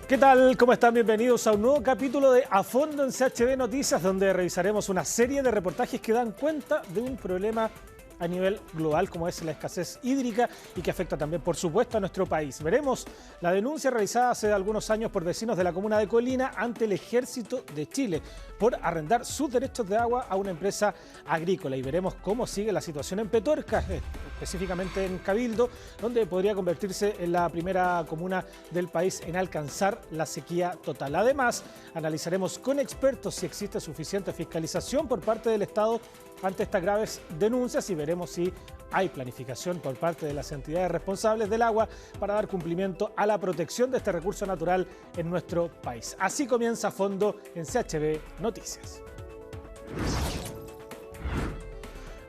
¿Qué tal? ¿Cómo están? Bienvenidos a un nuevo capítulo de A Fondo en CHB Noticias, donde revisaremos una serie de reportajes que dan cuenta de un problema a nivel global como es la escasez hídrica y que afecta también, por supuesto, a nuestro país. Veremos la denuncia realizada hace algunos años por vecinos de la comuna de Colina ante el Ejército de Chile por arrendar sus derechos de agua a una empresa agrícola, y veremos cómo sigue la situación en Petorca, específicamente en Cabildo, donde podría convertirse en la primera comuna del país en alcanzar la sequía total. Además, analizaremos con expertos si existe suficiente fiscalización por parte del Estado ante estas graves denuncias y veremos si hay planificación por parte de las entidades responsables del agua para dar cumplimiento a la protección de este recurso natural en nuestro país. Así comienza A Fondo en CHB Noticias.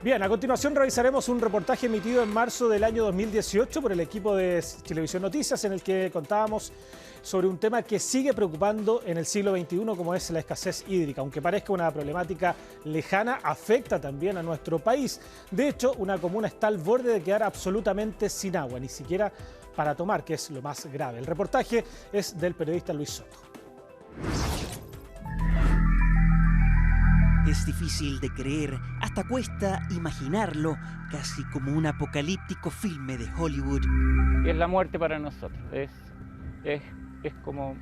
Bien, a continuación revisaremos un reportaje emitido en marzo del año 2018 por el equipo de Chilevisión Noticias, en el que contábamos sobre un tema que sigue preocupando en el siglo XXI, como es la escasez hídrica. Aunque parezca una problemática lejana, afecta también a nuestro país. De hecho, una comuna está al borde de quedar absolutamente sin agua, ni siquiera para tomar, que es lo más grave. El reportaje es del periodista Luis Soto. Es difícil de creer, hasta cuesta imaginarlo, casi como un apocalíptico filme de Hollywood. Es la muerte para nosotros, es como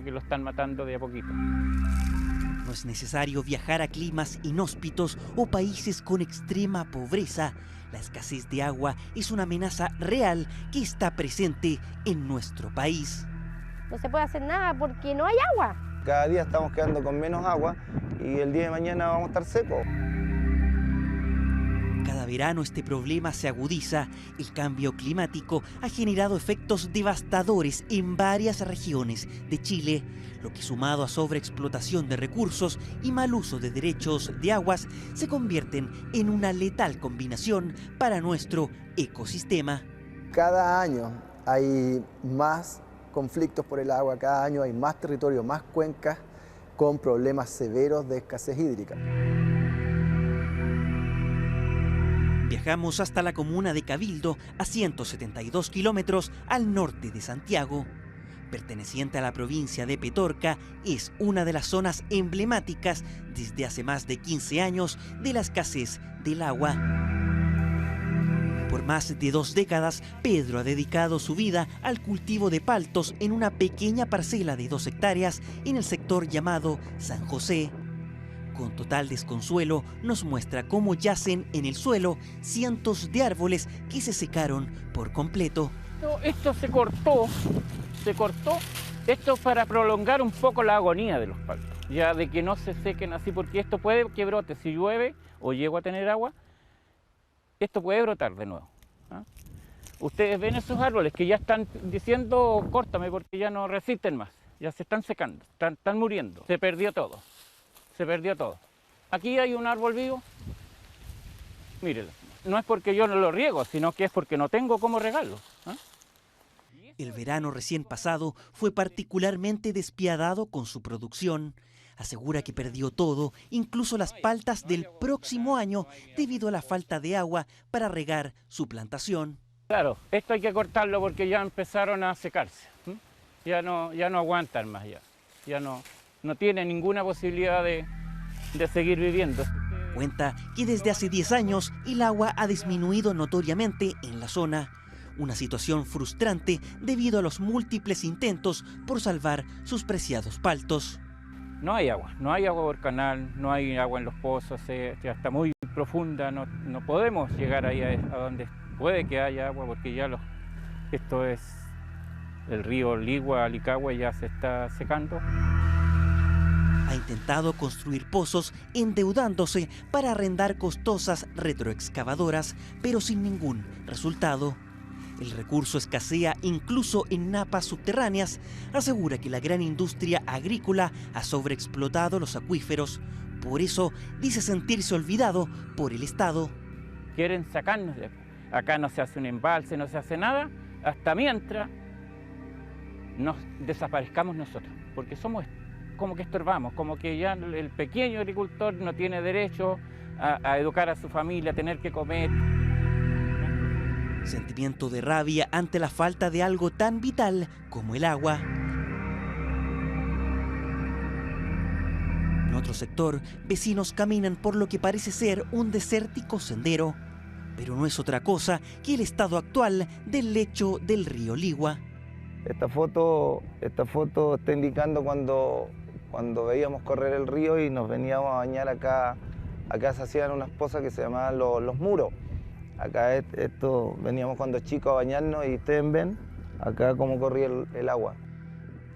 que lo están matando de a poquito. No es necesario viajar a climas inhóspitos o países con extrema pobreza. La escasez de agua es una amenaza real que está presente en nuestro país. No se puede hacer nada porque no hay agua. Cada día estamos quedando con menos agua y el día de mañana vamos a estar secos. Cada verano este problema se agudiza. El cambio climático ha generado efectos devastadores en varias regiones de Chile, lo que, sumado a sobreexplotación de recursos y mal uso de derechos de aguas, se convierten en una letal combinación para nuestro ecosistema. Cada año hay más conflictos por el agua, cada año hay más territorio, más cuencas con problemas severos de escasez hídrica. Viajamos hasta la comuna de Cabildo, a 172 kilómetros al norte de Santiago. Perteneciente a la provincia de Petorca, es una de las zonas emblemáticas desde hace más de 15 años de la escasez del agua. Por más de 2 décadas, Pedro ha dedicado su vida al cultivo de paltos en una pequeña parcela de 2 hectáreas en el sector llamado San José. Con total desconsuelo, nos muestra cómo yacen en el suelo cientos de árboles que se secaron por completo. Esto se cortó, esto para prolongar un poco la agonía de los paltos, ya de que no se sequen así, porque esto puede que brote, si llueve o llego a tener agua, esto puede brotar de nuevo. Ustedes ven esos árboles que ya están diciendo córtame porque ya no resisten más, ya se están secando, están muriendo, se perdió todo. Aquí hay un árbol vivo, mírelo, no es porque yo no lo riego, sino que es porque no tengo cómo regarlo. El verano recién pasado fue particularmente despiadado con su producción. Asegura que perdió todo, incluso las paltas del próximo año, debido a la falta de agua para regar su plantación. Claro, esto hay que cortarlo porque ya empezaron a secarse. Ya no aguantan más, ya no tienen ninguna posibilidad de seguir viviendo. Cuenta que desde hace 10 años el agua ha disminuido notoriamente en la zona. Una situación frustrante debido a los múltiples intentos por salvar sus preciados paltos. No hay agua por canal, no hay agua en los pozos, ya está muy profunda, no podemos llegar ahí a donde puede que haya agua, porque ya esto es el río Ligua, Licahue, ya se está secando. Ha intentado construir pozos endeudándose para arrendar costosas retroexcavadoras, pero sin ningún resultado. El recurso escasea incluso en napas subterráneas. Asegura que la gran industria agrícola ha sobreexplotado los acuíferos. Por eso dice sentirse olvidado por el Estado. Quieren sacarnos de acá. Acá no se hace un embalse, no se hace nada, hasta mientras nos desaparezcamos nosotros, porque somos como que estorbamos, como que ya el pequeño agricultor no tiene derecho a educar a su familia, a tener que comer. Sentimiento de rabia ante la falta de algo tan vital como el agua. otro sector, vecinos caminan por lo que parece ser un desértico sendero, pero no es otra cosa que el estado actual del lecho del río Ligua. Esta foto está indicando cuando veíamos correr el río y nos veníamos a bañar acá. Acá se hacían unas pozas que se llamaban los muros. Acá veníamos cuando chicos a bañarnos y ustedes ven acá cómo corría el agua.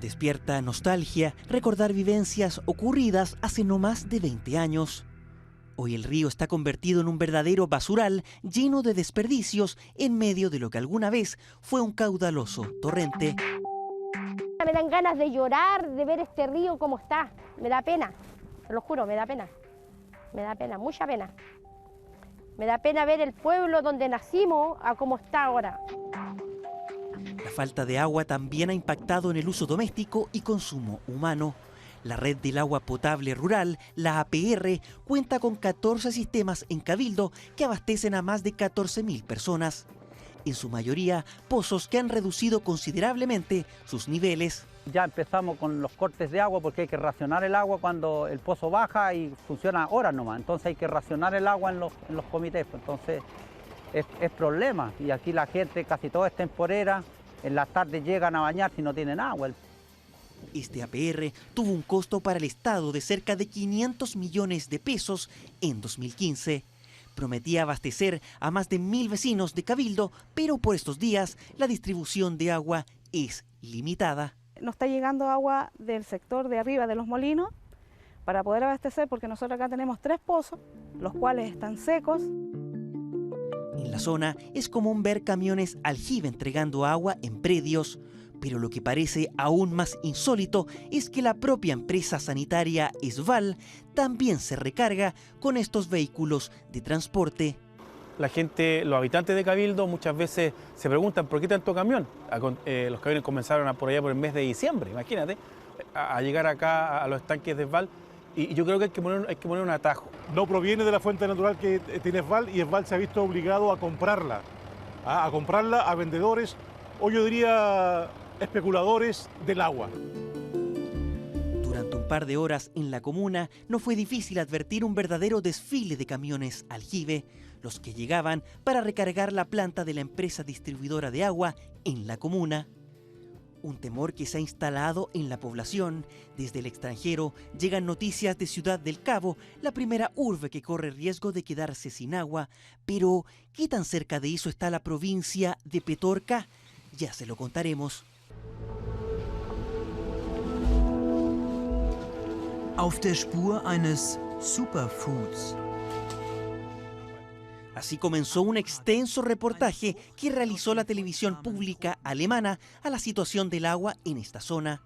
Despierta nostalgia recordar vivencias ocurridas hace no más de 20 años. Hoy el río está convertido en un verdadero basural lleno de desperdicios en medio de lo que alguna vez fue un caudaloso torrente. Me dan ganas de llorar, de ver este río como está. Me da pena, te lo juro, me da pena. Me da pena, mucha pena. Me da pena ver el pueblo donde nacimos a cómo está ahora. La falta de agua también ha impactado en el uso doméstico y consumo humano. La Red del Agua Potable Rural, la APR, cuenta con 14 sistemas en Cabildo que abastecen a más de 14.000 personas. En su mayoría, pozos que han reducido considerablemente sus niveles. Ya empezamos con los cortes de agua porque hay que racionar el agua cuando el pozo baja y funciona horas nomás. Entonces hay que racionar el agua en los comités. Entonces es problema. Y aquí la gente, casi toda es temporera, en las tardes llegan a bañar si no tienen agua. Este APR tuvo un costo para el Estado de cerca de 500 millones de pesos en 2015. Prometía abastecer a más de 1.000 vecinos de Cabildo, pero por estos días la distribución de agua es limitada. Nos está llegando agua del sector de arriba de los molinos para poder abastecer, porque nosotros acá tenemos 3 pozos, los cuales están secos. En la zona es común ver camiones aljibe entregando agua en predios, pero lo que parece aún más insólito es que la propia empresa sanitaria Esval también se recarga con estos vehículos de transporte. La gente, los habitantes de Cabildo muchas veces se preguntan ¿por qué tanto camión? Los camiones comenzaron por allá por el mes de diciembre, imagínate, a llegar acá a los estanques de Esval, y yo creo que hay que poner un atajo. No proviene de la fuente natural que tiene Esval, y Esval se ha visto obligado a comprarla a vendedores, o yo diría especuladores del agua. Durante un par de horas en la comuna no fue difícil advertir un verdadero desfile de camiones aljibe, los que llegaban para recargar la planta de la empresa distribuidora de agua en la comuna. Un temor que se ha instalado en la población. Desde el extranjero llegan noticias de Ciudad del Cabo, la primera urbe que corre riesgo de quedarse sin agua. Pero, ¿qué tan cerca de eso está la provincia de Petorca? Ya se lo contaremos. Auf der Spur eines Superfoods. Así comenzó un extenso reportaje que realizó la televisión pública alemana a la situación del agua en esta zona.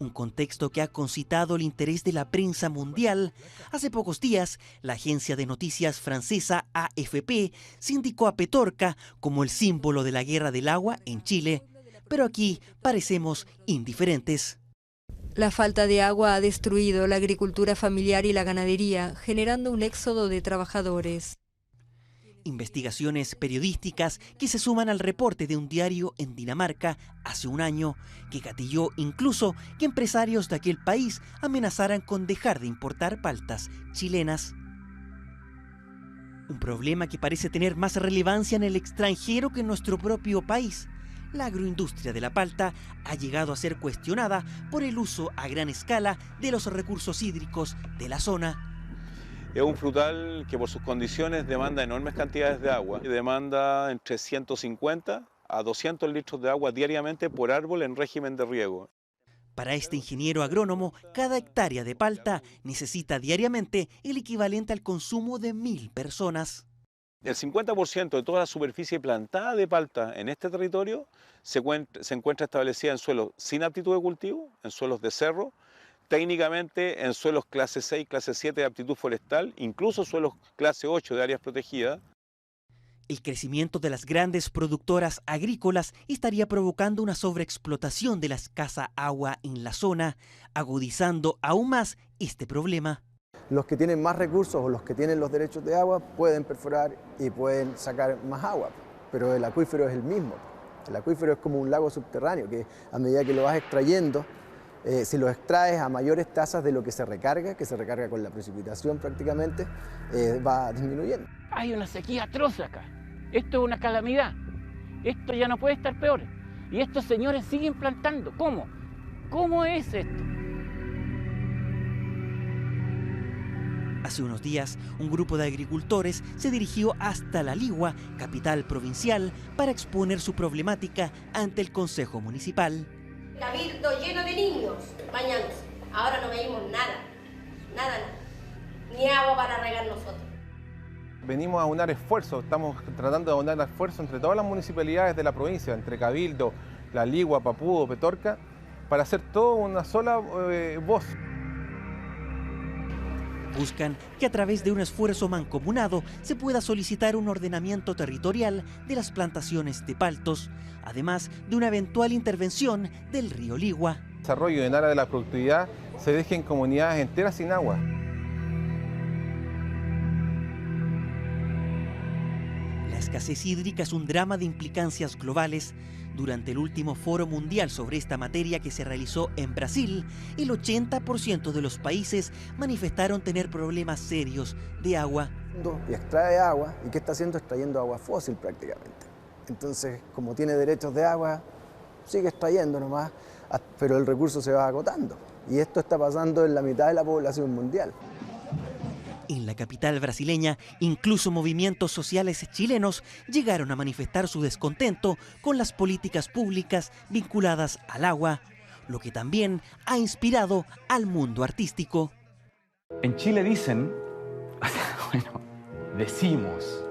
Un contexto que ha concitado el interés de la prensa mundial. Hace pocos días, la agencia de noticias francesa AFP se indicó a Petorca como el símbolo de la guerra del agua en Chile. Pero aquí parecemos indiferentes. La falta de agua ha destruido la agricultura familiar y la ganadería, generando un éxodo de trabajadores. Investigaciones periodísticas que se suman al reporte de un diario en Dinamarca hace un año, que gatilló incluso que empresarios de aquel país amenazaran con dejar de importar paltas chilenas. Un problema que parece tener más relevancia en el extranjero que en nuestro propio país. La agroindustria de la palta ha llegado a ser cuestionada por el uso a gran escala de los recursos hídricos de la zona. Es un frutal que por sus condiciones demanda enormes cantidades de agua. Demanda entre 150 a 200 litros de agua diariamente por árbol en régimen de riego. Para este ingeniero agrónomo, cada hectárea de palta necesita diariamente el equivalente al consumo de 1.000 personas. El 50% de toda la superficie plantada de palta en este territorio se encuentra establecida en suelos sin aptitud de cultivo, en suelos de cerro, técnicamente en suelos clase 6, clase 7 de aptitud forestal, incluso suelos clase 8 de áreas protegidas. El crecimiento de las grandes productoras agrícolas estaría provocando una sobreexplotación de la escasa agua en la zona, agudizando aún más este problema. Los que tienen más recursos o los que tienen los derechos de agua pueden perforar y pueden sacar más agua, pero el acuífero es el mismo. El acuífero es como un lago subterráneo que a medida que lo vas extrayendo Si lo extraes a mayores tasas de lo que se recarga con la precipitación prácticamente, va disminuyendo. Hay una sequía atroz acá. Esto es una calamidad. Esto ya no puede estar peor. Y estos señores siguen plantando. ¿Cómo? ¿Cómo es esto? Hace unos días, un grupo de agricultores se dirigió hasta La Ligua, capital provincial, para exponer su problemática ante el Consejo Municipal. Cabildo lleno de niños bañándose. Ahora no veíamos nada, nada, ni agua para regar nosotros. Venimos a aunar esfuerzos, estamos tratando de aunar esfuerzos entre todas las municipalidades de la provincia, entre Cabildo, La Ligua, Papudo, Petorca, para hacer todo una sola voz. Buscan que a través de un esfuerzo mancomunado se pueda solicitar un ordenamiento territorial de las plantaciones de paltos, además de una eventual intervención del río Ligua. El desarrollo en área de la productividad se deja en comunidades enteras sin agua. La escasez hídrica es un drama de implicancias globales. Durante el último foro mundial sobre esta materia que se realizó en Brasil, el 80% de los países manifestaron tener problemas serios de agua. Y extrae agua, ¿y qué está haciendo? Extrayendo agua fósil prácticamente. Entonces, como tiene derechos de agua, sigue extrayendo nomás, pero el recurso se va agotando. Y esto está pasando en la mitad de la población mundial. En la capital brasileña, incluso movimientos sociales chilenos llegaron a manifestar su descontento con las políticas públicas vinculadas al agua, lo que también ha inspirado al mundo artístico. En Chile dicen, bueno, decimos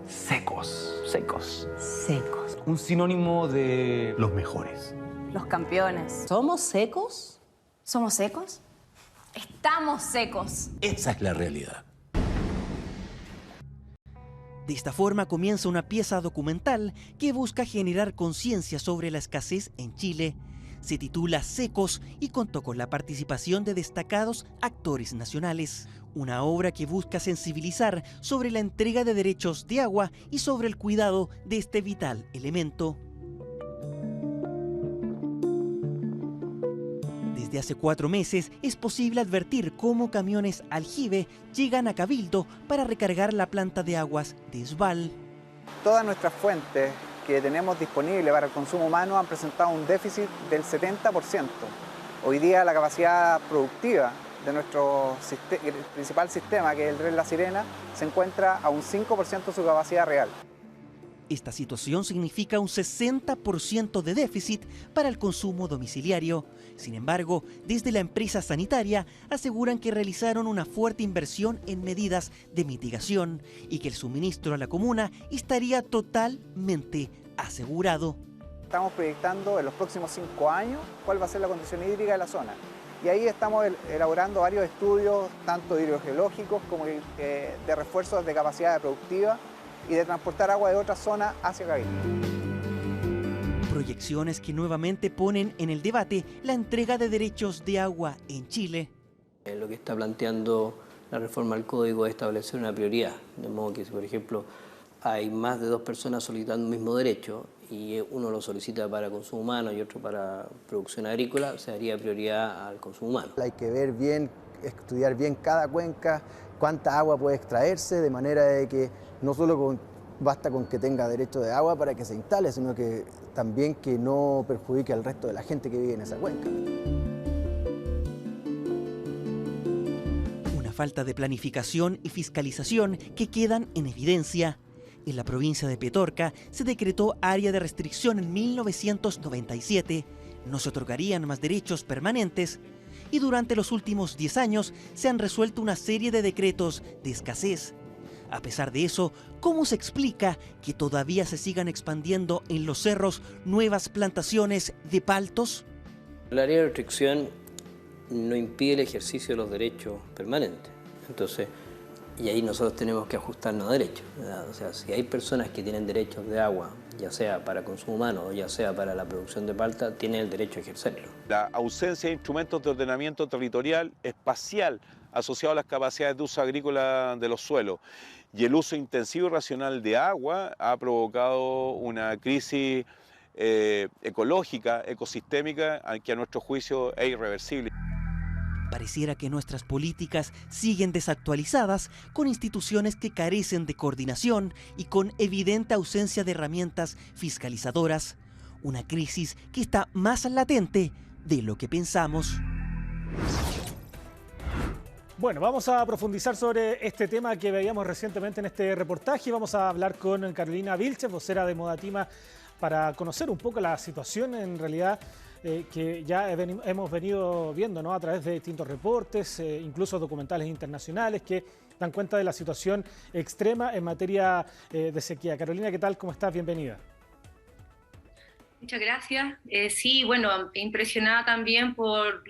secos. Secos. Secos. Un sinónimo de los mejores. Los campeones. ¿Somos secos? ¿Somos secos? Estamos secos. Esa es la realidad. De esta forma comienza una pieza documental que busca generar conciencia sobre la escasez en Chile. Se titula Secos y contó con la participación de destacados actores nacionales. Una obra que busca sensibilizar sobre la entrega de derechos de agua y sobre el cuidado de este vital elemento. Desde hace 4 meses es posible advertir cómo camiones aljibe llegan a Cabildo para recargar la planta de aguas de Esval. Todas nuestras fuentes que tenemos disponibles para el consumo humano han presentado un déficit del 70%. Hoy día la capacidad productiva de nuestro principal sistema, que es el Red La Sirena, se encuentra a un 5% de su capacidad real. Esta situación significa un 60% de déficit para el consumo domiciliario. Sin embargo, desde la empresa sanitaria aseguran que realizaron una fuerte inversión en medidas de mitigación y que el suministro a la comuna estaría totalmente asegurado. Estamos proyectando en los próximos 5 años cuál va a ser la condición hídrica de la zona. Y ahí estamos elaborando varios estudios, tanto hidrogeológicos como de refuerzos de capacidad productiva y de transportar agua de otra zona hacia Cabildo. Proyecciones que nuevamente ponen en el debate la entrega de derechos de agua en Chile. Lo que está planteando la reforma al código es establecer una prioridad, de modo que si, por ejemplo, hay más de 2 personas solicitando un mismo derecho y uno lo solicita para consumo humano y otro para producción agrícola, se daría prioridad al consumo humano. Hay que ver bien, estudiar bien cada cuenca, cuánta agua puede extraerse, de manera de que no solo basta con que tenga derecho de agua para que se instale, sino que también que no perjudique al resto de la gente que vive en esa cuenca. Una falta de planificación y fiscalización que quedan en evidencia. En la provincia de Petorca se decretó área de restricción en 1997. No se otorgarían más derechos permanentes. Y durante los últimos 10 años se han resuelto una serie de decretos de escasez. A pesar de eso, ¿cómo se explica que todavía se sigan expandiendo en los cerros nuevas plantaciones de paltos? La área de restricción no impide el ejercicio de los derechos permanentes. Entonces, y ahí nosotros tenemos que ajustarnos a derechos, ¿verdad? O sea, si hay personas que tienen derechos de agua, ya sea para consumo humano o ya sea para la producción de palta, tienen el derecho a ejercerlo. La ausencia de instrumentos de ordenamiento territorial espacial asociado a las capacidades de uso agrícola de los suelos y el uso intensivo y racional de agua ha provocado una crisis ecológica, ecosistémica, que a nuestro juicio es irreversible. Pareciera que nuestras políticas siguen desactualizadas, con instituciones que carecen de coordinación y con evidente ausencia de herramientas fiscalizadoras. Una crisis que está más latente de lo que pensamos. Bueno, vamos a profundizar sobre este tema que veíamos recientemente en este reportaje. Vamos a hablar con Carolina Vilches, vocera de Modatima, para conocer un poco la situación en realidad que ya hemos venido viendo, ¿no?, a través de distintos reportes, incluso documentales internacionales que dan cuenta de la situación extrema en materia de sequía. Carolina, ¿qué tal? ¿Cómo estás? Bienvenida. Muchas gracias. Sí, bueno, impresionada también por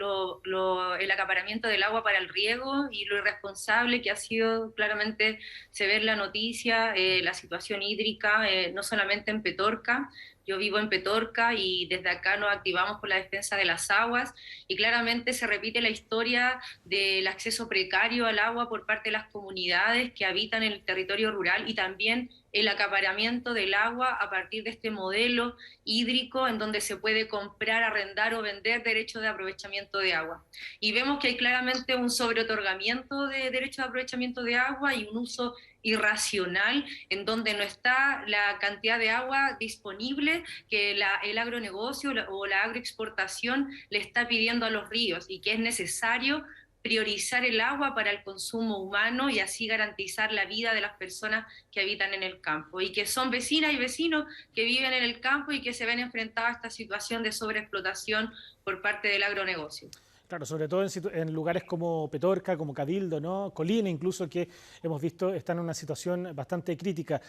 el acaparamiento del agua para el riego y lo irresponsable que ha sido. Claramente se ve en la noticia la situación hídrica, no solamente en Petorca. Yo vivo en Petorca y desde acá nos activamos por la defensa de las aguas y claramente se repite la historia del acceso precario al agua por parte de las comunidades que habitan en el territorio rural y también el acaparamiento del agua a partir de este modelo hídrico en donde se puede comprar, arrendar o vender derechos de aprovechamiento de agua. Y vemos que hay claramente un sobreotorgamiento de derechos de aprovechamiento de agua y un uso irracional en donde no está la cantidad de agua disponible que el agronegocio o la agroexportación le está pidiendo a los ríos y que es necesario priorizar el agua para el consumo humano y así garantizar la vida de las personas que habitan en el campo y que son vecinas y vecinos que viven en el campo y que se ven enfrentados a esta situación de sobreexplotación por parte del agronegocio. Claro, sobre todo en lugares como Petorca, como Cabildo, ¿no?, Colina incluso, que hemos visto están en una situación bastante crítica.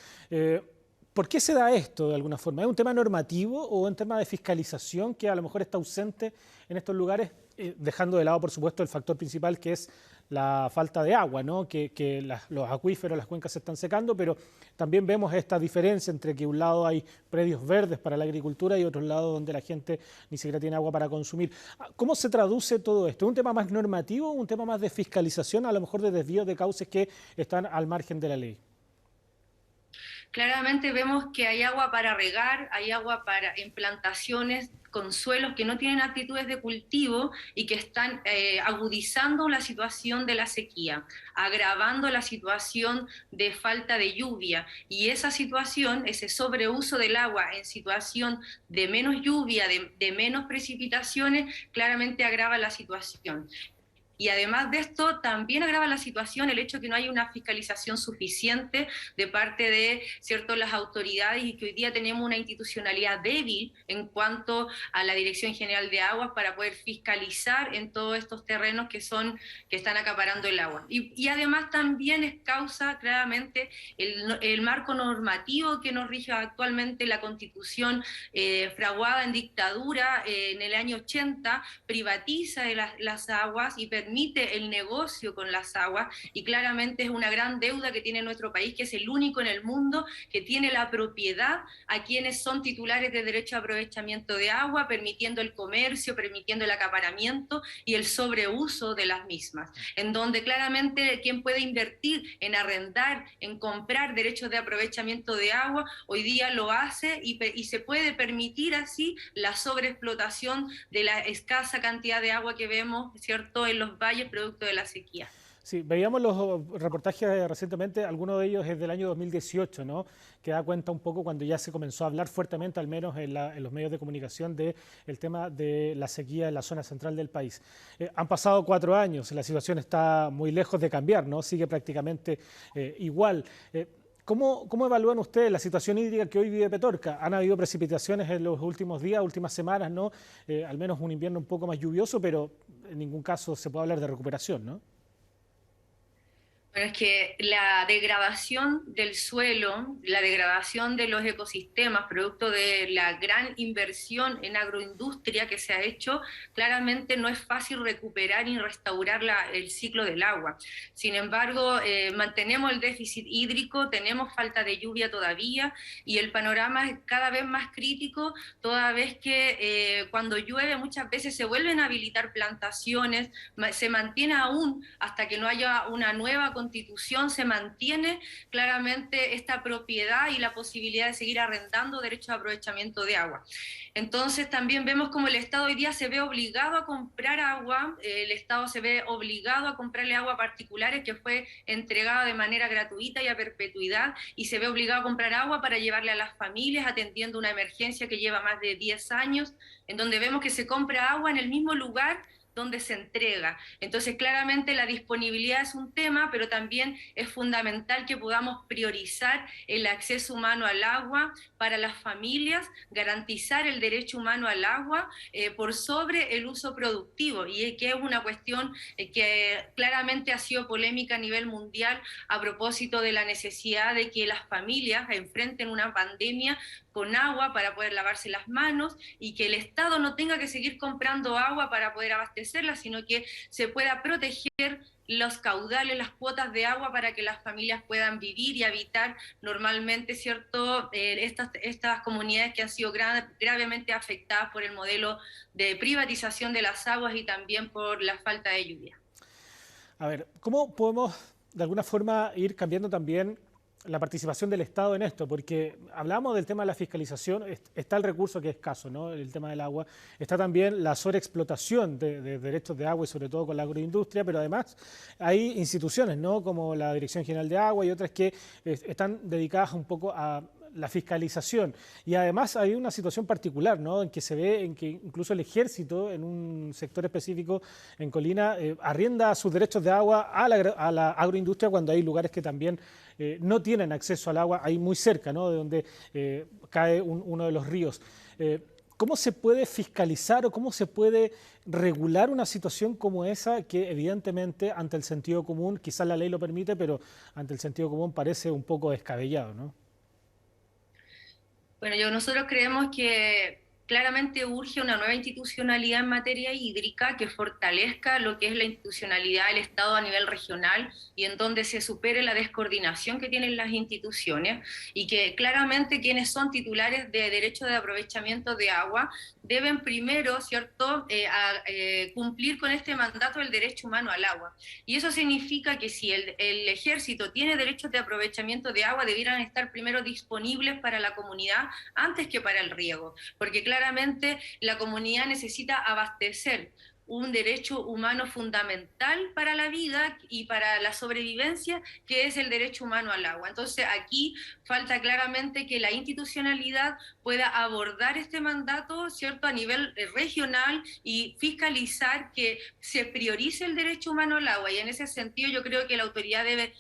¿Por qué se da esto de alguna forma? ¿Es un tema normativo o un tema de fiscalización que a lo mejor está ausente en estos lugares, dejando de lado, por supuesto, el factor principal que es la falta de agua, ¿no?, que los acuíferos, las cuencas se están secando, pero también vemos esta diferencia entre que un lado hay predios verdes para la agricultura y otro lado donde la gente ni siquiera tiene agua para consumir? ¿Cómo se traduce todo esto? ¿Es un tema más normativo o un tema más de fiscalización, a lo mejor de desvío de cauces que están al margen de la ley? Claramente vemos que hay agua para regar, hay agua para implantaciones con suelos que no tienen aptitudes de cultivo y que están agudizando la situación de la sequía, agravando la situación de falta de lluvia. Y esa situación, ese sobreuso del agua en situación de menos lluvia, de menos precipitaciones, claramente agrava la situación. Y además de esto, también agrava la situación el hecho de que no hay una fiscalización suficiente de parte de las autoridades y que hoy día tenemos una institucionalidad débil en cuanto a la Dirección General de Aguas para poder fiscalizar en todos estos terrenos que están acaparando el agua. Y además también es causa claramente el marco normativo que nos rige actualmente la Constitución fraguada en dictadura en el año 80, privatiza las aguas y permite el negocio con las aguas y claramente es una gran deuda que tiene nuestro país, que es el único en el mundo que tiene la propiedad a quienes son titulares de derecho a aprovechamiento de agua, permitiendo el comercio, permitiendo el acaparamiento y el sobreuso de las mismas, en donde claramente quien puede invertir en arrendar, en comprar derechos de aprovechamiento de agua, hoy día lo hace y se puede permitir así la sobreexplotación de la escasa cantidad de agua que vemos, ¿cierto?, en los valles producto de la sequía. Sí, veíamos los reportajes recientemente, alguno de ellos es del año 2018, ¿no?, que da cuenta un poco cuando ya se comenzó a hablar fuertemente, al menos en los medios de comunicación, del tema de la sequía en la zona central del país. Han pasado 4 años, la situación está muy lejos de cambiar, ¿no?, sigue prácticamente igual. ¿Cómo evalúan ustedes la situación hídrica que hoy vive Petorca? Han habido precipitaciones en los últimos días, últimas semanas, ¿no?, al menos un invierno un poco más lluvioso, pero en ningún caso se puede hablar de recuperación, ¿no? Bueno, es que la degradación del suelo, la degradación de los ecosistemas, producto de la gran inversión en agroindustria que se ha hecho, claramente no es fácil recuperar y restaurar el ciclo del agua. Sin embargo, mantenemos el déficit hídrico, tenemos falta de lluvia todavía y el panorama es cada vez más crítico, toda vez que cuando llueve muchas veces se vuelven a habilitar plantaciones, se mantiene aún hasta que no haya una nueva Constitución se mantiene claramente esta propiedad y la posibilidad de seguir arrendando derechos de aprovechamiento de agua. Entonces también vemos como el Estado hoy día se ve obligado a comprar agua, el Estado se ve obligado a comprarle agua a particulares que fue entregada de manera gratuita y a perpetuidad, y se ve obligado a comprar agua para llevarle a las familias atendiendo una emergencia que lleva más de 10 años, en donde vemos que se compra agua en el mismo lugar donde se entrega. Entonces, claramente la disponibilidad es un tema, pero también es fundamental que podamos priorizar el acceso humano al agua para las familias, garantizar el derecho humano al agua por sobre el uso productivo, y que es una cuestión que claramente ha sido polémica a nivel mundial a propósito de la necesidad de que las familias enfrenten una pandemia con agua para poder lavarse las manos, y que el Estado no tenga que seguir comprando agua para poder abastecerla, sino que se pueda proteger los caudales, las cuotas de agua para que las familias puedan vivir y habitar normalmente, ¿cierto? Estas comunidades que han sido gravemente afectadas por el modelo de privatización de las aguas y también por la falta de lluvia. A ver, ¿cómo podemos de alguna forma ir cambiando también la participación del Estado en esto? Porque hablamos del tema de la fiscalización, está el recurso que es escaso, ¿no? El tema del agua, está también la sobreexplotación de derechos de agua y sobre todo con la agroindustria, pero además hay instituciones, ¿no? Como la Dirección General de Agua y otras que están dedicadas un poco a la fiscalización, y además hay una situación particular, ¿no? En que se ve en que incluso el ejército en un sector específico en Colina arrienda sus derechos de agua a la agroindustria cuando hay lugares que también no tienen acceso al agua, ahí muy cerca, ¿no? De donde cae uno de los ríos. ¿Cómo se puede fiscalizar o cómo se puede regular una situación como esa que evidentemente ante el sentido común, quizás la ley lo permite, pero ante el sentido común parece un poco descabellado, ¿no? Bueno, nosotros creemos que claramente urge una nueva institucionalidad en materia hídrica que fortalezca lo que es la institucionalidad del Estado a nivel regional y en donde se supere la descoordinación que tienen las instituciones, y que claramente quienes son titulares de derecho de aprovechamiento de agua deben primero, ¿cierto?, cumplir con este mandato del derecho humano al agua. Y eso significa que si el ejército tiene derechos de aprovechamiento de agua, debieran estar primero disponibles para la comunidad antes que para el riego, porque claramente la comunidad necesita abastecer un derecho humano fundamental para la vida y para la sobrevivencia, que es el derecho humano al agua. Entonces aquí falta claramente que la institucionalidad pueda abordar este mandato, ¿cierto?, a nivel regional y fiscalizar que se priorice el derecho humano al agua. Y en ese sentido yo creo que la autoridad debe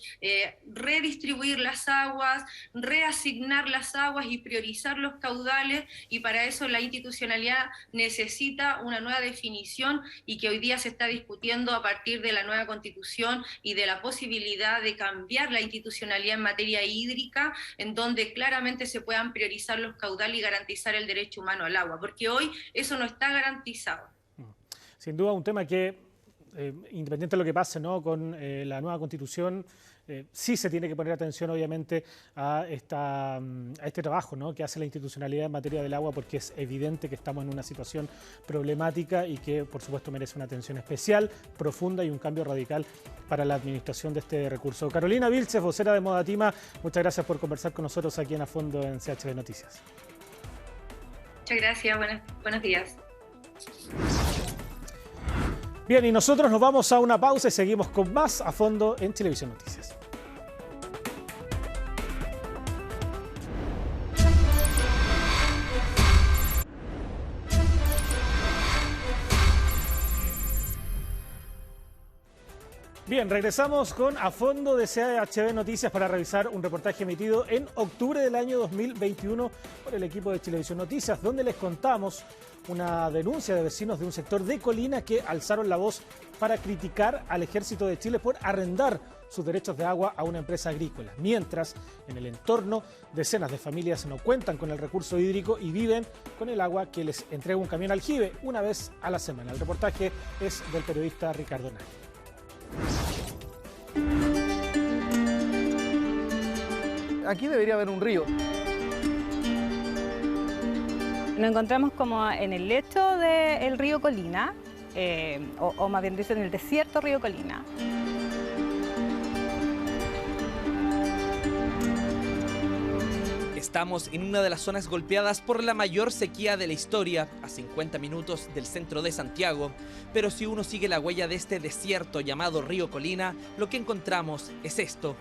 redistribuir las aguas, reasignar las aguas y priorizar los caudales, y para eso la institucionalidad necesita una nueva definición, y que hoy día se está discutiendo a partir de la nueva Constitución y de la posibilidad de cambiar la institucionalidad en materia hídrica, en donde claramente se puedan priorizar los caudales y garantizar el derecho humano al agua, porque hoy eso no está garantizado. Sin duda un tema que, independiente de lo que pase, ¿no?, con la nueva Constitución, sí se tiene que poner atención obviamente a este trabajo, ¿no?, que hace la institucionalidad en materia del agua, porque es evidente que estamos en una situación problemática y que por supuesto merece una atención especial, profunda y un cambio radical para la administración de este recurso. Carolina Vilches, vocera de Modatima, muchas gracias por conversar con nosotros aquí en A Fondo en CHB Noticias. Muchas gracias, buenos días. Bien, y nosotros nos vamos a una pausa y seguimos con más A Fondo en Chilevisión Noticias. Bien, regresamos con A Fondo de CHB Noticias para revisar un reportaje emitido en octubre del año 2021 por el equipo de Chilevisión Noticias, donde les contamos una denuncia de vecinos de un sector de Colina que alzaron la voz para criticar al Ejército de Chile por arrendar sus derechos de agua a una empresa agrícola, mientras en el entorno decenas de familias no cuentan con el recurso hídrico y viven con el agua que les entrega un camión aljibe una vez a la semana. El reportaje es del periodista Ricardo Nari. Aquí debería haber un río. Nos encontramos como en el lecho del río Colina, o más bien dicho en el desierto río Colina. Estamos en una de las zonas golpeadas por la mayor sequía de la historia, a 50 minutos del centro de Santiago. Pero si uno sigue la huella de este desierto llamado Río Colina, lo que encontramos es esto.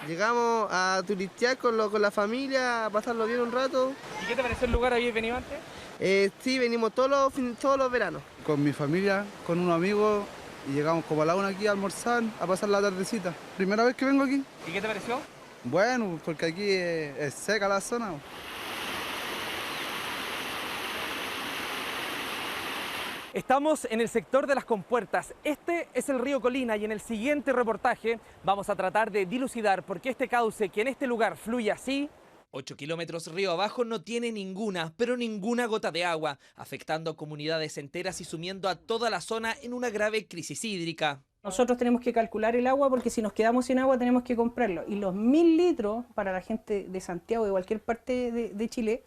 Llegamos a turistear con la familia, a pasarlo bien un rato. ¿Y qué te pareció el lugar? ¿Habías venido antes? Sí, venimos todos los veranos. Con mi familia, con unos amigos, y llegamos como a la 1 aquí a almorzar, a pasar la tardecita. Primera vez que vengo aquí. ¿Y qué te pareció? Bueno, porque aquí es seca la zona. Estamos en el sector de las compuertas. Este es el río Colina y en el siguiente reportaje vamos a tratar de dilucidar por qué este cauce que en este lugar fluye así, 8 kilómetros río abajo, no tiene ninguna, pero ninguna gota de agua, afectando a comunidades enteras y sumiendo a toda la zona en una grave crisis hídrica. Nosotros tenemos que calcular el agua porque si nos quedamos sin agua tenemos que comprarlo. Y los 1000 litros para la gente de Santiago y de cualquier parte de Chile,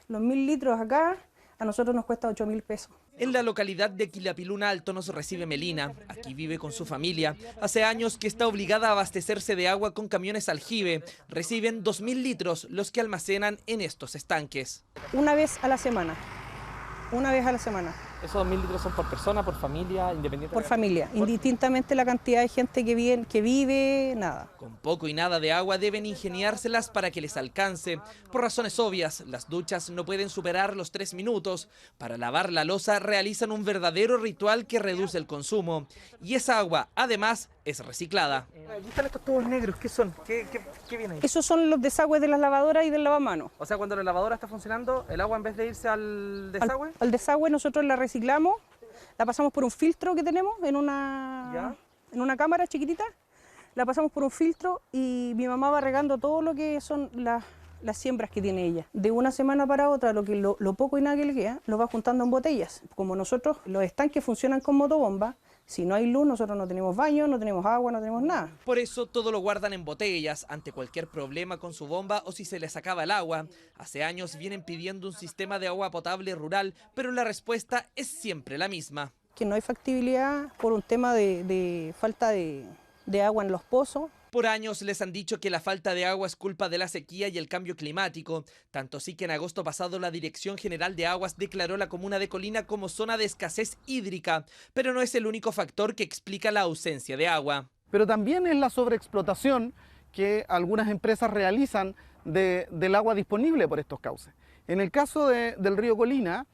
los 1000 litros acá a nosotros nos cuesta 8.000 pesos. En la localidad de Quilapiluna Alto nos recibe Melina. Aquí vive con su familia. Hace años que está obligada a abastecerse de agua con camiones aljibe. Reciben 2.000 litros los que almacenan en estos estanques. Una vez a la semana. Una vez a la semana. ¿Esos 2.000 litros son por persona, por familia, independientemente? Por familia, indistintamente la cantidad de gente que vive, nada. Con poco y nada de agua deben ingeniárselas para que les alcance. Por razones obvias, las duchas no pueden superar los 3 minutos. Para lavar la loza realizan un verdadero ritual que reduce el consumo. Y esa agua, además, es reciclada. Aquí están estos tubos negros, ¿qué son? ¿Qué viene ahí? Esos son los desagües de las lavadoras y del lavamanos. O sea, cuando la lavadora está funcionando, el agua en vez de irse al desagüe... Al desagüe nosotros la reciclamos, la pasamos por un filtro que tenemos en una cámara chiquitita, la pasamos por un filtro y mi mamá va regando todo lo que son las siembras que tiene ella. De una semana para otra, lo poco y nada que le queda, lo va juntando en botellas. Como nosotros, los estanques funcionan con motobomba, si no hay luz, nosotros no tenemos baño, no tenemos agua, no tenemos nada. Por eso todo lo guardan en botellas ante cualquier problema con su bomba o si se les acaba el agua. Hace años vienen pidiendo un sistema de agua potable rural, pero la respuesta es siempre la misma. Que no hay factibilidad por un tema de falta de agua en los pozos. Por años les han dicho que la falta de agua es culpa de la sequía y el cambio climático, tanto así que en agosto pasado la Dirección General de Aguas declaró la comuna de Colina como zona de escasez hídrica, pero no es el único factor que explica la ausencia de agua. Pero también es la sobreexplotación que algunas empresas realizan del agua disponible por estos cauces. En el caso del río Colina,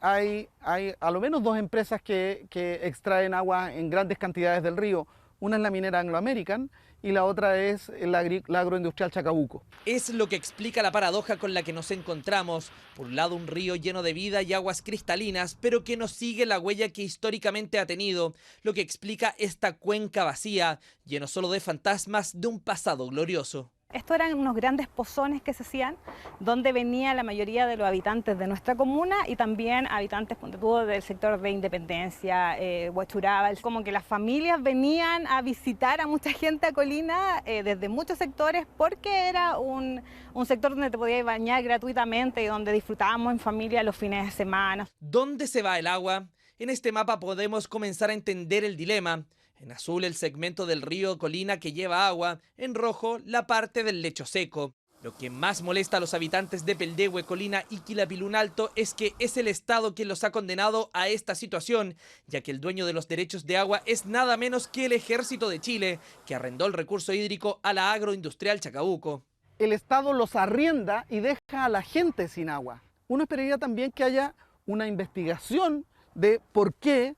hay a lo menos 2 empresas que extraen agua en grandes cantidades del río. Una es la minera Anglo American y la otra es la agroindustrial Chacabuco. Es lo que explica la paradoja con la que nos encontramos. Por un lado, un río lleno de vida y aguas cristalinas, pero que no sigue la huella que históricamente ha tenido, lo que explica esta cuenca vacía, lleno solo de fantasmas de un pasado glorioso. Estos eran unos grandes pozones que se hacían, donde venía la mayoría de los habitantes de nuestra comuna y también habitantes del sector de Independencia, Huachurábal. Como que las familias venían a visitar a mucha gente a Colina desde muchos sectores porque era un sector donde te podías bañar gratuitamente y donde disfrutábamos en familia los fines de semana. ¿Dónde se va el agua? En este mapa podemos comenzar a entender el dilema. En azul el segmento del río Colina que lleva agua, en rojo la parte del lecho seco. Lo que más molesta a los habitantes de Peldehue, Colina y Quilapiluna Alto es que es el Estado quien los ha condenado a esta situación, ya que el dueño de los derechos de agua es nada menos que el Ejército de Chile, que arrendó el recurso hídrico a la agroindustrial Chacabuco. El Estado los arrienda y deja a la gente sin agua. Uno esperaría también que haya una investigación de por qué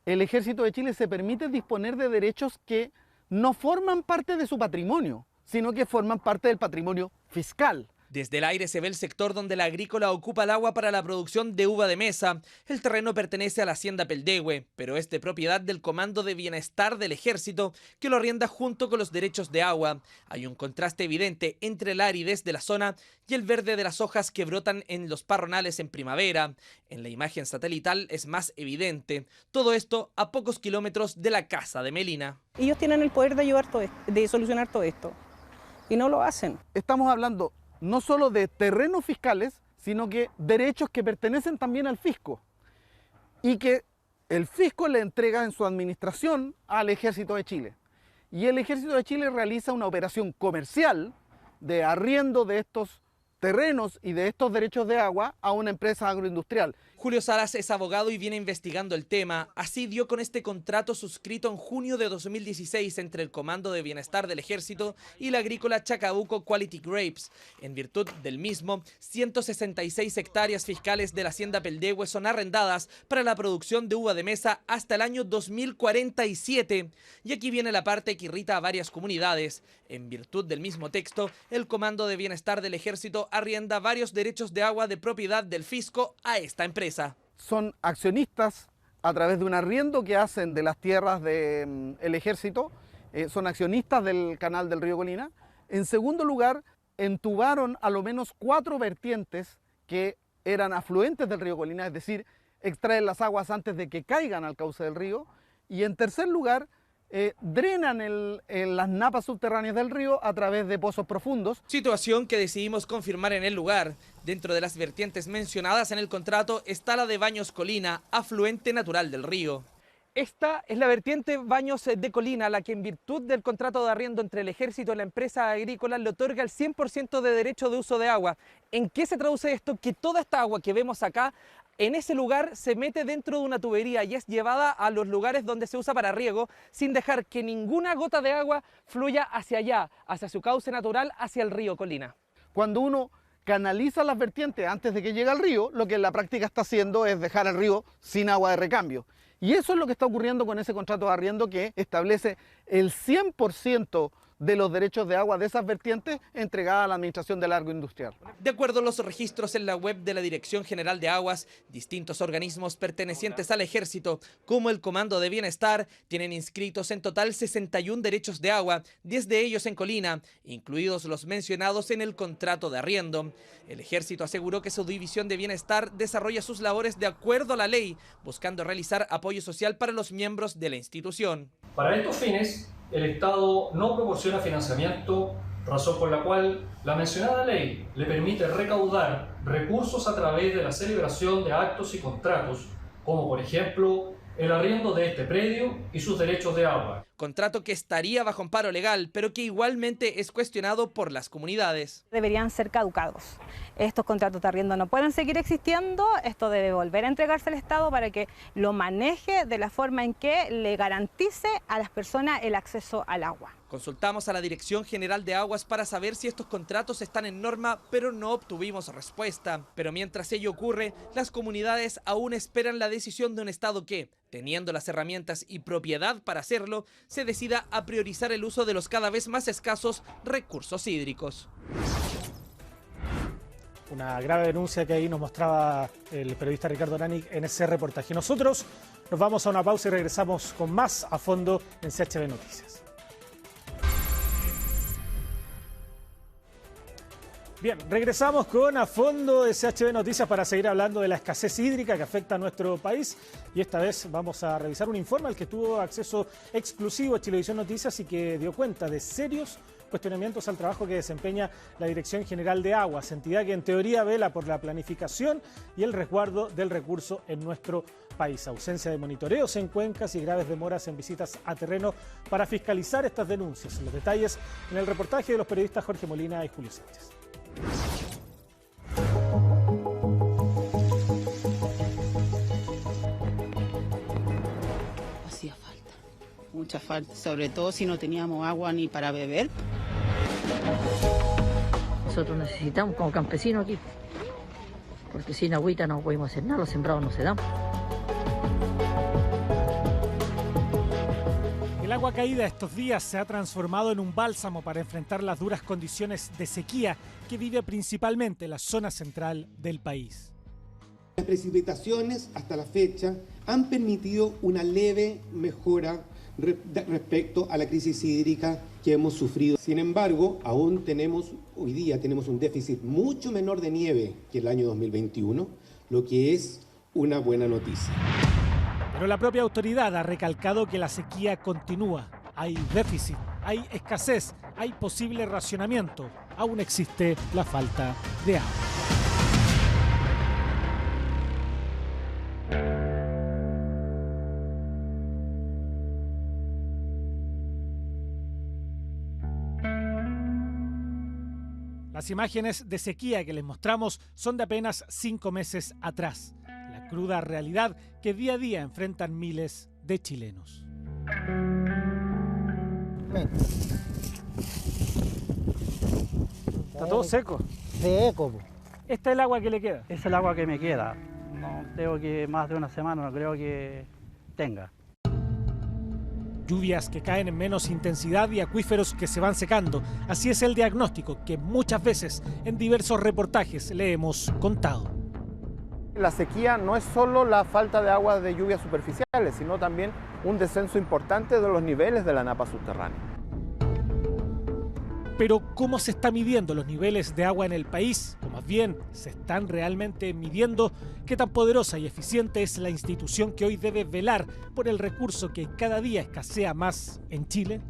el Ejército de Chile se permite disponer de derechos que no forman parte de su patrimonio, sino que forman parte del patrimonio fiscal. Desde el aire se ve el sector donde la agrícola ocupa el agua para la producción de uva de mesa. El terreno pertenece a la hacienda Peldehue, pero es de propiedad del Comando de Bienestar del Ejército, que lo arrienda junto con los derechos de agua. Hay un contraste evidente entre la aridez de la zona y el verde de las hojas que brotan en los parronales en primavera. En la imagen satelital es más evidente. Todo esto a pocos kilómetros de la casa de Melina. Ellos tienen el poder de ayudar de solucionar todo esto, y no lo hacen. Estamos hablando no solo de terrenos fiscales, sino que derechos que pertenecen también al fisco y que el fisco le entrega en su administración al Ejército de Chile. y el Ejército de Chile realiza una operación comercial de arriendo de estos terrenos y de estos derechos de agua a una empresa agroindustrial. Julio Salas es abogado y viene investigando el tema. Así dio con este contrato suscrito en junio de 2016 entre el Comando de Bienestar del Ejército y la agrícola Chacabuco Quality Grapes. En virtud del mismo, 166 hectáreas fiscales de la hacienda Peldehue son arrendadas para la producción de uva de mesa hasta el año 2047. Y aquí viene la parte que irrita a varias comunidades. En virtud del mismo texto, el Comando de Bienestar del Ejército arrienda varios derechos de agua de propiedad del fisco a esta empresa. Son accionistas a través de un arriendo que hacen de las tierras del Ejército, son accionistas del canal del río Colina. En segundo lugar, entubaron a lo menos 4 vertientes que eran afluentes del río Colina, es decir, extraen las aguas antes de que caigan al cauce del río. Y en tercer lugar, drenan las napas subterráneas del río a través de pozos profundos. Situación que decidimos confirmar en el lugar. Dentro de las vertientes mencionadas en el contrato está la de Baños Colina, afluente natural del río. Esta es la vertiente Baños de Colina, la que en virtud del contrato de arriendo entre el Ejército y la empresa agrícola le otorga el 100% de derecho de uso de agua. ¿En qué se traduce esto? Que toda esta agua que vemos acá, en ese lugar se mete dentro de una tubería y es llevada a los lugares donde se usa para riego, sin dejar que ninguna gota de agua fluya hacia allá, hacia su cauce natural, hacia el río Colina. Cuando uno canaliza las vertientes antes de que llegue al río, lo que en la práctica está haciendo es dejar el río sin agua de recambio. Y eso es lo que está ocurriendo con ese contrato de arriendo que establece el 100% de los derechos de agua de esas vertientes entregadas a la Administración del Agroindustrial. De acuerdo a los registros en la web de la Dirección General de Aguas, distintos organismos pertenecientes al Ejército, como el Comando de Bienestar, tienen inscritos en total 61 derechos de agua, 10 de ellos en Colina, incluidos los mencionados en el contrato de arriendo. El Ejército aseguró que su División de Bienestar desarrolla sus labores de acuerdo a la ley, buscando realizar apoyo social para los miembros de la institución. Para estos fines, el Estado no proporciona financiamiento, razón por la cual la mencionada ley le permite recaudar recursos a través de la celebración de actos y contratos, como por ejemplo el arriendo de este predio y sus derechos de agua. Contrato que estaría bajo amparo legal, pero que igualmente es cuestionado por las comunidades. Deberían ser caducados. Estos contratos de arriendo no pueden seguir existiendo, esto debe volver a entregarse al Estado para que lo maneje de la forma en que le garantice a las personas el acceso al agua. Consultamos a la Dirección General de Aguas para saber si estos contratos están en norma, pero no obtuvimos respuesta. Pero mientras ello ocurre, las comunidades aún esperan la decisión de un Estado que, teniendo las herramientas y propiedad para hacerlo, se decida a priorizar el uso de los cada vez más escasos recursos hídricos. Una grave denuncia que ahí nos mostraba el periodista Ricardo Arani en ese reportaje. Nosotros nos vamos a una pausa y regresamos con más a fondo en CHB Noticias. Bien, regresamos con A Fondo de CHB Noticias para seguir hablando de la escasez hídrica que afecta a nuestro país. Y esta vez vamos a revisar un informe al que tuvo acceso exclusivo a Chilevisión Noticias y que dio cuenta de serios cuestionamientos al trabajo que desempeña la Dirección General de Aguas, entidad que en teoría vela por la planificación y el resguardo del recurso en nuestro país. Ausencia de monitoreos en cuencas y graves demoras en visitas a terreno para fiscalizar estas denuncias. Los detalles en el reportaje de los periodistas Jorge Molina y Julio Sánchez. Hacía falta, mucha falta, sobre todo si no teníamos agua ni para beber. Nosotros necesitamos como campesinos aquí, porque sin agüita no podemos hacer nada, los sembrados no se dan. El agua caída estos días se ha transformado en un bálsamo para enfrentar las duras condiciones de sequía que vive principalmente la zona central del país. Las precipitaciones hasta la fecha han permitido una leve mejora respecto a la crisis hídrica que hemos sufrido. Sin embargo, hoy día tenemos un déficit mucho menor de nieve que el año 2021, lo que es una buena noticia. Pero la propia autoridad ha recalcado que la sequía continúa. Hay déficit, hay escasez, hay posible racionamiento. Aún existe la falta de agua. Las imágenes de sequía que les mostramos son de apenas 5 meses atrás. La cruda realidad que día a día enfrentan miles de chilenos. Está todo seco. Seco. ¿Esta es el agua que le queda? Es el agua que me queda. No tengo que más de una semana, no creo que tenga. Lluvias que caen en menos intensidad y acuíferos que se van secando. Así es el diagnóstico que muchas veces en diversos reportajes le hemos contado. La sequía no es solo la falta de agua de lluvias superficiales, sino también un descenso importante de los niveles de la napa subterránea. Pero ¿cómo se está midiendo los niveles de agua en el país? O más bien, ¿se están realmente midiendo qué tan poderosa y eficiente es la institución que hoy debe velar por el recurso que cada día escasea más en Chile?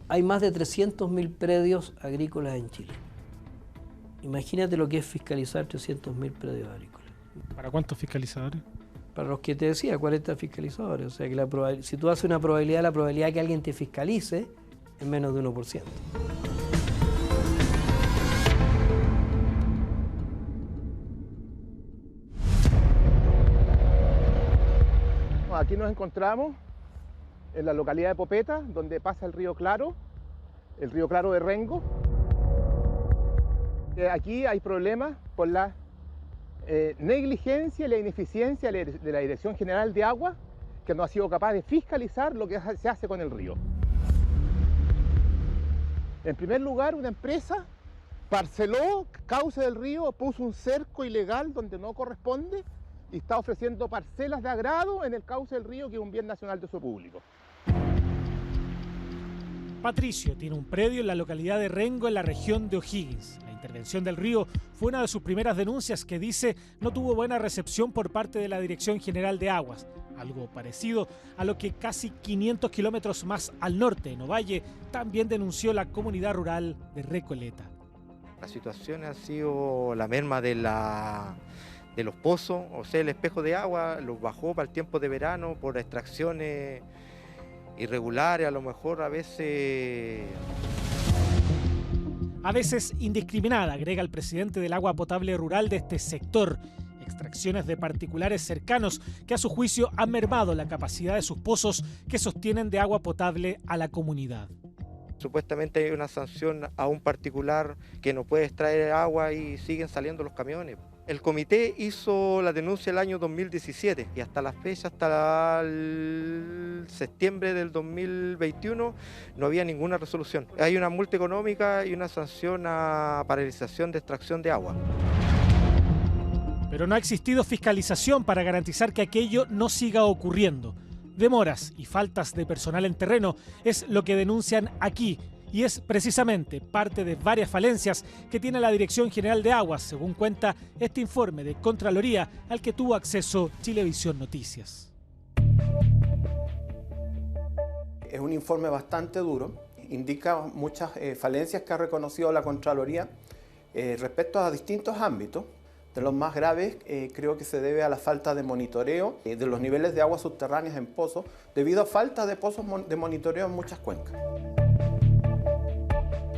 Hay más de 300.000 predios agrícolas en Chile. Imagínate lo que es fiscalizar 300.000 predios agrícolas. ¿Para cuántos fiscalizadores? Para los que te decía, 40 fiscalizadores. O sea que si tú haces una probabilidad, la probabilidad de que alguien te fiscalice es menos de 1%. Aquí nos encontramos en la localidad de Popeta, donde pasa el río Claro de Rengo. Aquí hay problemas por la negligencia y la ineficiencia de la Dirección General de Agua, que no ha sido capaz de fiscalizar lo que se hace con el río. En primer lugar, una empresa parceló cauce del río, puso un cerco ilegal donde no corresponde y está ofreciendo parcelas de agrado en el cauce del río, que es un bien nacional de uso público. Patricio tiene un predio en la localidad de Rengo, en la región de O'Higgins. La intervención del río fue una de sus primeras denuncias que dice no tuvo buena recepción por parte de la Dirección General de Aguas. Algo parecido a lo que casi 500 kilómetros más al norte, en Ovalle, también denunció la comunidad rural de Recoleta. La situación ha sido la merma de los pozos, o sea, el espejo de agua los bajó para el tiempo de verano por extracciones irregulares, a lo mejor a veces indiscriminada, agrega el presidente del agua potable rural de este sector. Extracciones de particulares cercanos que a su juicio han mermado la capacidad de sus pozos que sostienen de agua potable a la comunidad. Supuestamente hay una sanción a un particular que no puede extraer agua y siguen saliendo los camiones. El comité hizo la denuncia el año 2017 y hasta la fecha, hasta el septiembre del 2021, no había ninguna resolución. Hay una multa económica y una sanción a paralización de extracción de agua. Pero no ha existido fiscalización para garantizar que aquello no siga ocurriendo. Demoras y faltas de personal en terreno es lo que denuncian aquí y es precisamente parte de varias falencias que tiene la Dirección General de Aguas, según cuenta este informe de Contraloría al que tuvo acceso Chilevisión Noticias. Es un informe bastante duro, indica muchas falencias que ha reconocido la Contraloría respecto a distintos ámbitos. De los más graves creo que se debe a la falta de monitoreo de los niveles de aguas subterráneas en pozos, debido a falta de pozos de monitoreo en muchas cuencas.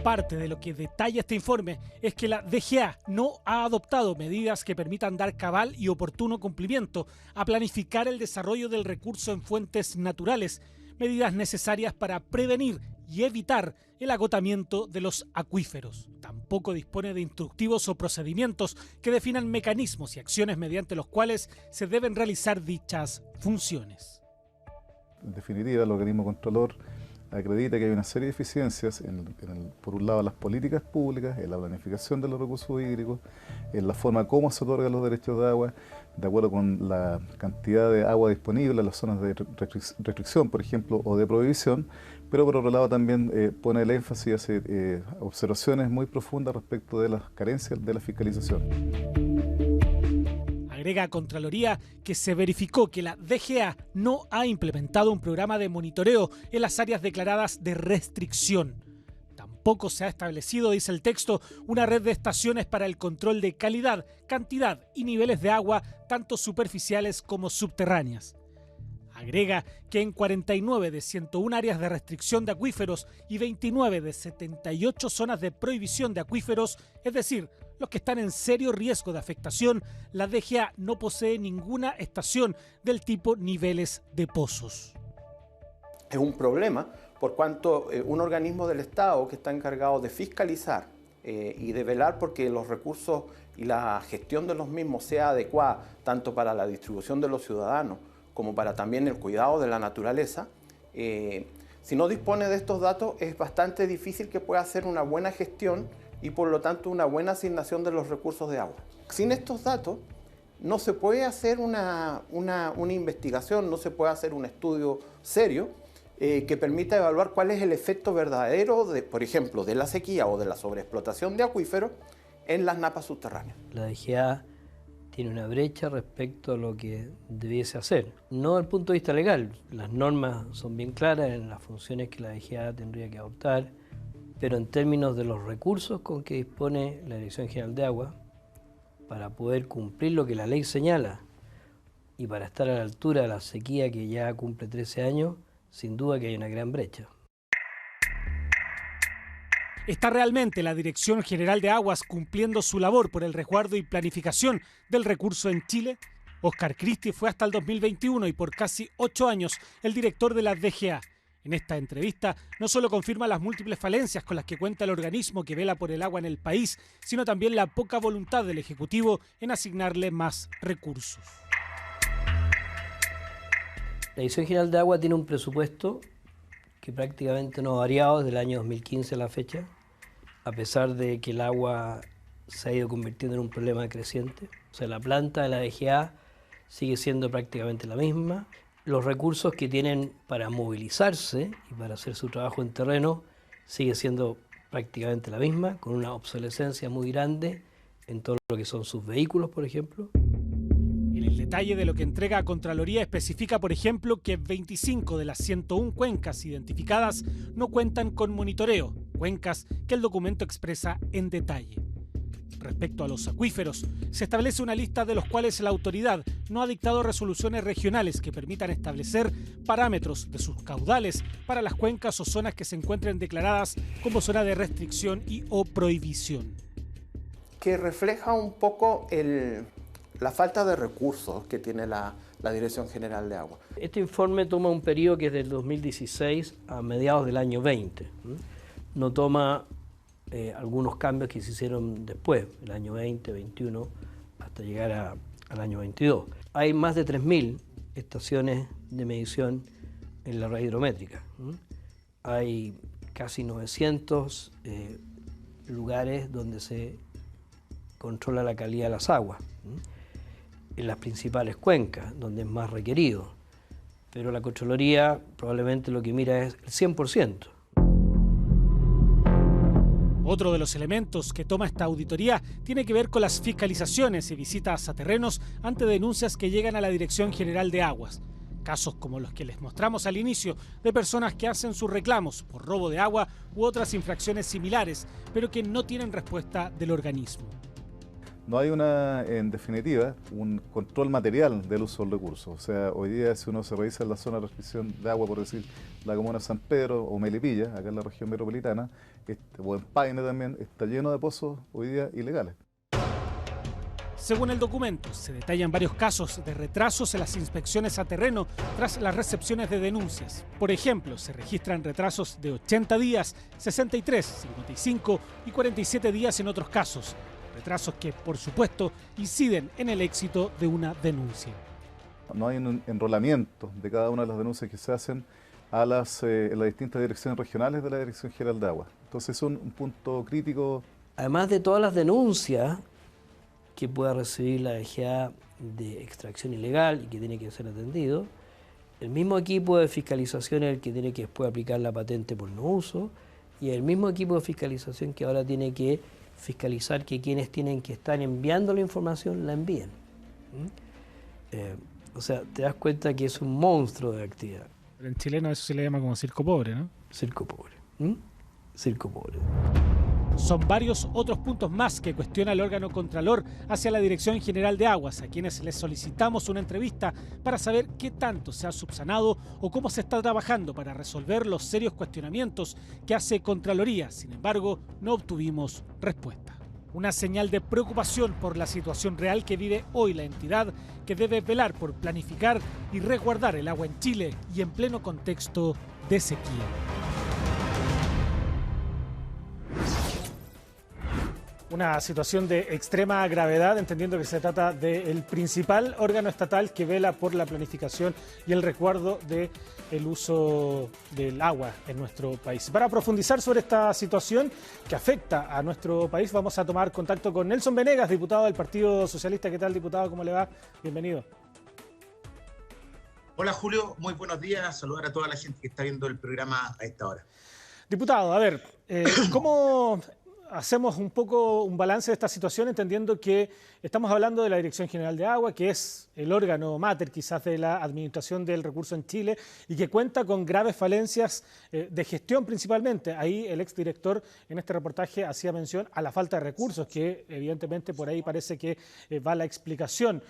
Parte de lo que detalla este informe es que la DGA no ha adoptado medidas que permitan dar cabal y oportuno cumplimiento a planificar el desarrollo del recurso en fuentes naturales, medidas necesarias para prevenir y evitar el agotamiento de los acuíferos. Tampoco dispone de instructivos o procedimientos que definan mecanismos y acciones mediante los cuales se deben realizar dichas funciones. En definitiva, el organismo controlador acredita que hay una serie de deficiencias por un lado, las políticas públicas, en la planificación de los recursos hídricos, en la forma como se otorgan los derechos de agua, de acuerdo con la cantidad de agua disponible en las zonas de restricción, por ejemplo, o de prohibición, pero por otro lado también pone el énfasis, hace observaciones muy profundas respecto de las carencias de la fiscalización. Agrega a Contraloría que se verificó que la DGA no ha implementado un programa de monitoreo en las áreas declaradas de restricción. Tampoco se ha establecido, dice el texto, una red de estaciones para el control de calidad, cantidad y niveles de agua, tanto superficiales como subterráneas. Agrega que en 49 de 101 áreas de restricción de acuíferos y 29 de 78 zonas de prohibición de acuíferos, es decir, los que están en serio riesgo de afectación, la DGA no posee ninguna estación del tipo niveles de pozos. Es un problema por cuanto un organismo del Estado que está encargado de fiscalizar y de velar porque los recursos y la gestión de los mismos sea adecuada tanto para la distribución de los ciudadanos como para también el cuidado de la naturaleza, si no dispone de estos datos es bastante difícil que pueda hacer una buena gestión y por lo tanto una buena asignación de los recursos de agua. Sin estos datos no se puede hacer una investigación, no se puede hacer un estudio serio que permita evaluar cuál es el efecto verdadero, por ejemplo, de la sequía o de la sobreexplotación de acuíferos en las napas subterráneas. La DGA tiene una brecha respecto a lo que debiese hacer. No desde el punto de vista legal, las normas son bien claras en las funciones que la DGA tendría que adoptar, pero en términos de los recursos con que dispone la Dirección General de Agua, para poder cumplir lo que la ley señala y para estar a la altura de la sequía que ya cumple 13 años, sin duda que hay una gran brecha. ¿Está realmente la Dirección General de Aguas cumpliendo su labor por el resguardo y planificación del recurso en Chile? Óscar Cristi fue hasta el 2021 y por casi 8 años el director de la DGA. En esta entrevista no solo confirma las múltiples falencias con las que cuenta el organismo que vela por el agua en el país, sino también la poca voluntad del Ejecutivo en asignarle más recursos. La Dirección General de Agua tiene un presupuesto que prácticamente no ha variado desde el año 2015 a la fecha, a pesar de que el agua se ha ido convirtiendo en un problema creciente. O sea, la planta de la DGA sigue siendo prácticamente la misma. Los recursos que tienen para movilizarse y para hacer su trabajo en terreno sigue siendo prácticamente la misma, con una obsolescencia muy grande en todo lo que son sus vehículos, por ejemplo. En el detalle de lo que entrega a Contraloría especifica, por ejemplo, que 25 de las 101 cuencas identificadas no cuentan con monitoreo, cuencas que el documento expresa en detalle. Respecto a los acuíferos, se establece una lista de los cuales la autoridad no ha dictado resoluciones regionales que permitan establecer parámetros de sus caudales para las cuencas o zonas que se encuentren declaradas como zona de restricción y o prohibición. Que refleja un poco la falta de recursos que tiene la Dirección General de Agua. Este informe toma un periodo que es del 2016 a mediados del año 20. No toma algunos cambios que se hicieron después, el año 20, 21, hasta llegar al año 22. Hay más de 3.000 estaciones de medición en la red hidrométrica. Hay casi 900 lugares donde se controla la calidad de las aguas, en las principales cuencas, donde es más requerido. Pero la Contraloría probablemente lo que mira es el 100%. Otro de los elementos que toma esta auditoría tiene que ver con las fiscalizaciones y visitas a terrenos ante denuncias que llegan a la Dirección General de Aguas. Casos como los que les mostramos al inicio, de personas que hacen sus reclamos por robo de agua u otras infracciones similares, pero que no tienen respuesta del organismo. No hay en definitiva, un control material del uso del recurso. O sea, hoy día si uno se revisa en la zona de restricción de agua, por decir, la comuna de San Pedro o Melipilla, acá en la región metropolitana, o en Paine también, está lleno de pozos hoy día ilegales. Según el documento, se detallan varios casos de retrasos en las inspecciones a terreno tras las recepciones de denuncias. Por ejemplo, se registran retrasos de 80 días, 63, 55 y 47 días en otros casos. Retrasos que, por supuesto, inciden en el éxito de una denuncia. No hay un enrolamiento de cada una de las denuncias que se hacen en las distintas direcciones regionales de la Dirección General de Agua. Entonces es un punto crítico. Además de todas las denuncias que pueda recibir la DGA de extracción ilegal y que tiene que ser atendido, el mismo equipo de fiscalización es el que tiene que después aplicar la patente por no uso y el mismo equipo de fiscalización que ahora tiene que fiscalizar que quienes tienen que estar enviando la información la envíen. O sea, te das cuenta que es un monstruo de actividad. Pero en chileno eso se le llama como circo pobre, ¿no? Circo pobre. Circo pobre. Son varios otros puntos más que cuestiona el órgano contralor hacia la Dirección General de Aguas, a quienes les solicitamos una entrevista para saber qué tanto se ha subsanado o cómo se está trabajando para resolver los serios cuestionamientos que hace Contraloría. Sin embargo, no obtuvimos respuesta. Una señal de preocupación por la situación real que vive hoy la entidad, que debe velar por planificar y resguardar el agua en Chile y en pleno contexto de sequía. Una situación de extrema gravedad, entendiendo que se trata del principal órgano estatal que vela por la planificación y el resguardo del uso del agua en nuestro país. Para profundizar sobre esta situación que afecta a nuestro país, vamos a tomar contacto con Nelson Venegas, diputado del Partido Socialista. ¿Qué tal, diputado? ¿Cómo le va? Bienvenido. Hola, Julio. Muy buenos días. Saludar a toda la gente que está viendo el programa a esta hora. Diputado, a ver, ¿cómo hacemos un poco un balance de esta situación, entendiendo que estamos hablando de la Dirección General de Agua, que es el órgano mater quizás de la administración del recurso en Chile y que cuenta con graves falencias de gestión principalmente? Ahí el exdirector en este reportaje hacía mención a la falta de recursos, que evidentemente por ahí parece que va la explicación.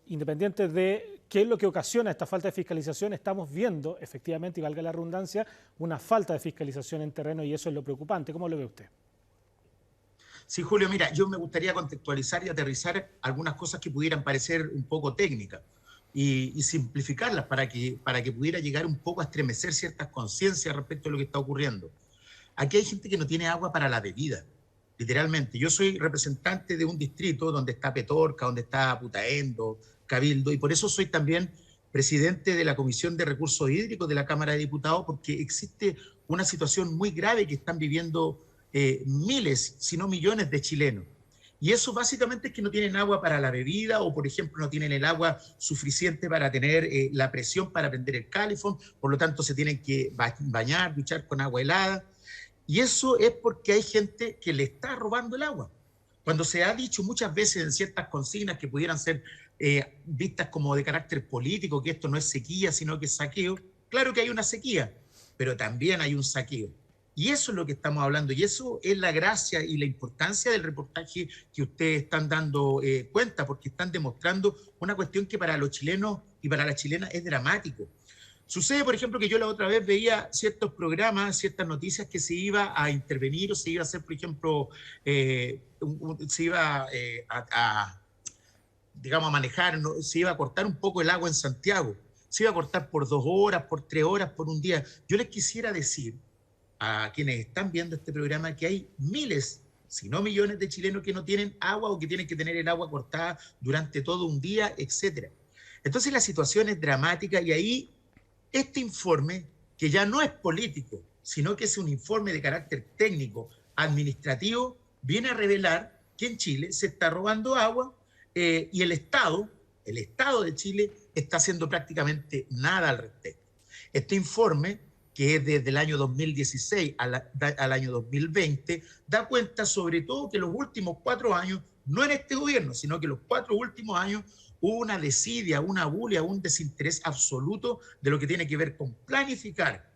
Independiente de qué es lo que ocasiona esta falta de fiscalización, estamos viendo efectivamente, y valga la redundancia, una falta de fiscalización en terreno, y eso es lo preocupante. ¿Cómo lo ve usted? Sí, Julio, mira, yo me gustaría contextualizar y aterrizar algunas cosas que pudieran parecer un poco técnicas y simplificarlas para que pudiera llegar un poco a estremecer ciertas conciencias respecto a lo que está ocurriendo. Aquí hay gente que no tiene agua para la bebida, literalmente. Yo soy representante de un distrito donde está Petorca, donde está Putaendo, Cabildo, y por eso soy también presidente de la Comisión de Recursos Hídricos de la Cámara de Diputados, porque existe una situación muy grave que están viviendo miles, si no millones de chilenos. Y eso básicamente es que no tienen agua para la bebida, o por ejemplo no tienen el agua suficiente para tener la presión para prender el calefón, por lo tanto se tienen que bañar, duchar con agua helada. Y eso es porque hay gente que le está robando el agua. Cuando se ha dicho muchas veces en ciertas consignas que pudieran ser vistas como de carácter político, que esto no es sequía, sino que es saqueo, claro que hay una sequía, pero también hay un saqueo. Y eso es lo que estamos hablando, y eso es la gracia y la importancia del reportaje que ustedes están dando cuenta, porque están demostrando una cuestión que para los chilenos y para las chilenas es dramático. Sucede, por ejemplo, que yo la otra vez veía ciertos programas, ciertas noticias que se iba a intervenir o se iba a hacer, por ejemplo, se iba digamos, a manejar, ¿no? Se iba a cortar un poco el agua en Santiago, se iba a cortar por 2 horas, por 3 horas, por un día. Yo les quisiera decir a quienes están viendo este programa que hay miles, si no millones de chilenos que no tienen agua o que tienen que tener el agua cortada durante todo un día, etc. Entonces la situación es dramática, y ahí este informe, que ya no es político, sino que es un informe de carácter técnico, administrativo, viene a revelar que en Chile se está robando agua y el Estado de Chile está haciendo prácticamente nada al respecto. Este informe, que es desde el año 2016 al año 2020, da cuenta sobre todo que los últimos 4 años, no en este gobierno, sino que los 4 últimos años, hubo una desidia, una bulia, un desinterés absoluto de lo que tiene que ver con planificar,